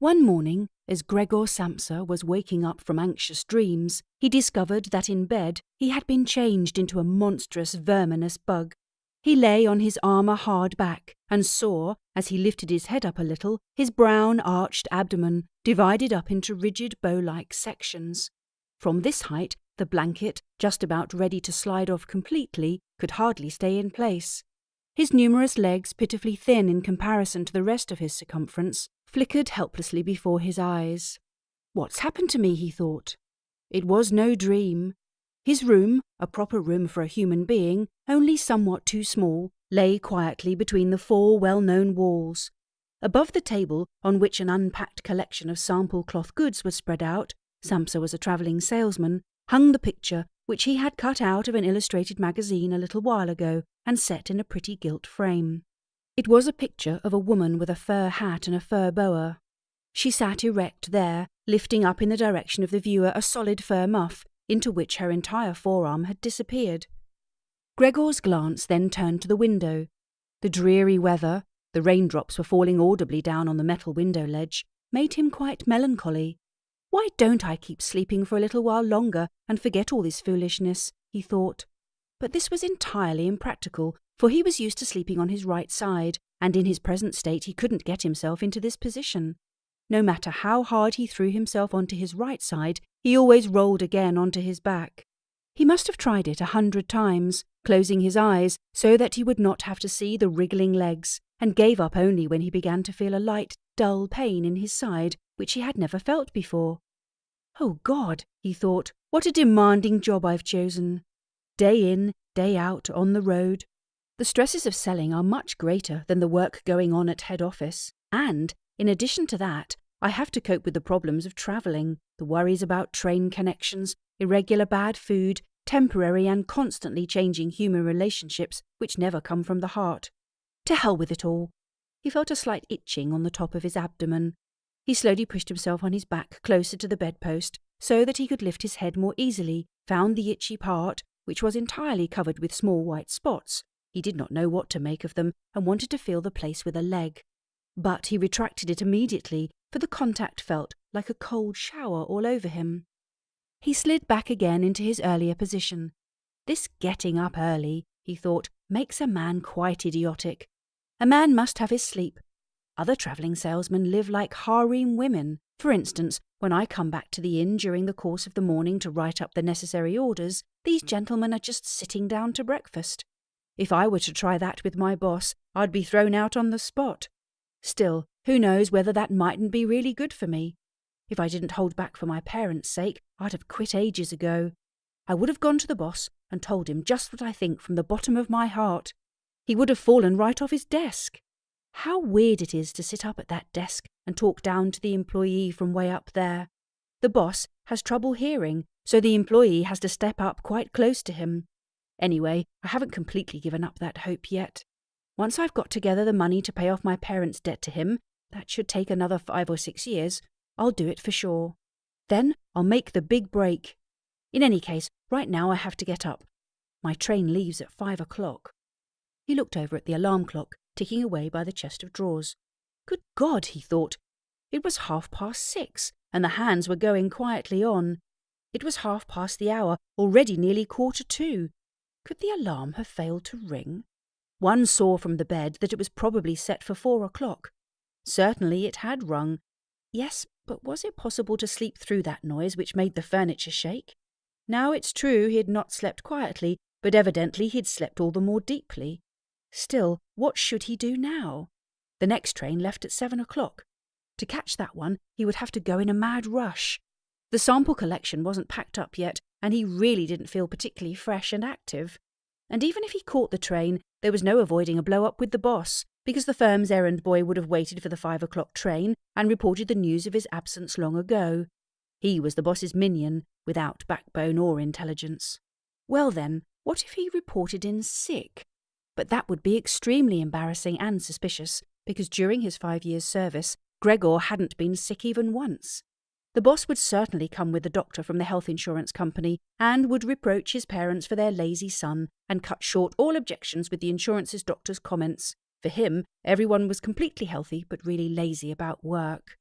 One morning, as Gregor Samsa was waking up from anxious dreams, he discovered that in bed he had been changed into a monstrous verminous bug. He lay on his armour-hard back and saw, as he lifted his head up a little, his brown arched abdomen divided up into rigid bow-like sections. From this height, the blanket, just about ready to slide off completely, could hardly stay in place. His numerous legs, pitifully thin in comparison to the rest of his circumference, flickered helplessly before his eyes. "What's happened to me?" he thought. It was no dream. His room, a proper room for a human being, only somewhat too small, lay quietly between the four well-known walls. Above the table, on which an unpacked collection of sample cloth goods was spread out, Samsa was a travelling salesman, hung the picture which he had cut out of an illustrated magazine a little while ago and set in a pretty gilt frame. It was a picture of a woman with a fur hat and a fur boa. She sat erect there, lifting up in the direction of the viewer a solid fur muff, into which her entire forearm had disappeared. Gregor's glance then turned to the window. The dreary weather, the raindrops were falling audibly down on the metal window ledge, made him quite melancholy. "Why don't I keep sleeping for a little while longer and forget all this foolishness?" he thought. But this was entirely impractical, for he was used to sleeping on his right side, and in his present state he couldn't get himself into this position. No matter how hard he threw himself onto his right side, he always rolled again onto his back. He must have tried it 100 times, closing his eyes so that he would not have to see the wriggling legs, and gave up only when he began to feel a light, dull pain in his side, which he had never felt before. "Oh God," he thought, "what a demanding job I've chosen. Day in, day out, on the road. The stresses of selling are much greater than the work going on at head office, and, in addition to that, I have to cope with the problems of travelling, the worries about train connections, irregular bad food, temporary and constantly changing human relationships which never come from the heart. To hell with it all." He felt a slight itching on the top of his abdomen. He slowly pushed himself on his back closer to the bedpost so that he could lift his head more easily, found the itchy part, which was entirely covered with small white spots. He did not know what to make of them and wanted to feel the place with a leg. But he retracted it immediately, for the contact felt like a cold shower all over him. He slid back again into his earlier position. This getting up early, he thought, makes a man quite idiotic. A man must have his sleep. Other travelling salesmen live like harem women. For instance, when I come back to the inn during the course of the morning to write up the necessary orders, these gentlemen are just sitting down to breakfast. If I were to try that with my boss, I'd be thrown out on the spot. Still, who knows whether that mightn't be really good for me. If I didn't hold back for my parents' sake, I'd have quit ages ago. I would have gone to the boss and told him just what I think from the bottom of my heart. He would have fallen right off his desk. How weird it is to sit up at that desk and talk down to the employee from way up there. The boss has trouble hearing, so the employee has to step up quite close to him. Anyway, I haven't completely given up that hope yet. Once I've got together the money to pay off my parents' debt to him, that should take another 5 or 6 years, I'll do it for sure. Then I'll make the big break. In any case, right now I have to get up. My train leaves at 5 o'clock. He looked over at the alarm clock, ticking away by the chest of drawers. Good God, he thought. It was 6:30, and the hands were going quietly on. It was 1/2 the hour, already nearly 1:45. Could the alarm have failed to ring? One saw from the bed that it was probably set for 4 o'clock. Certainly it had rung. Yes, but was it possible to sleep through that noise which made the furniture shake? Now it's true he had not slept quietly, but evidently he'd slept all the more deeply. Still, what should he do now? The next train left at 7 o'clock. To catch that one, he would have to go in a mad rush. The sample collection wasn't packed up yet, and he really didn't feel particularly fresh and active. And even if he caught the train, there was no avoiding a blow-up with the boss, because the firm's errand boy would have waited for the 5 o'clock train and reported the news of his absence long ago. He was the boss's minion, without backbone or intelligence. Well then, what if he reported in sick? But that would be extremely embarrassing and suspicious, because during his 5 years' service, Gregor hadn't been sick even once. The boss would certainly come with the doctor from the health insurance company and would reproach his parents for their lazy son and cut short all objections with the insurance's doctor's comments. For him, everyone was completely healthy but really lazy about work.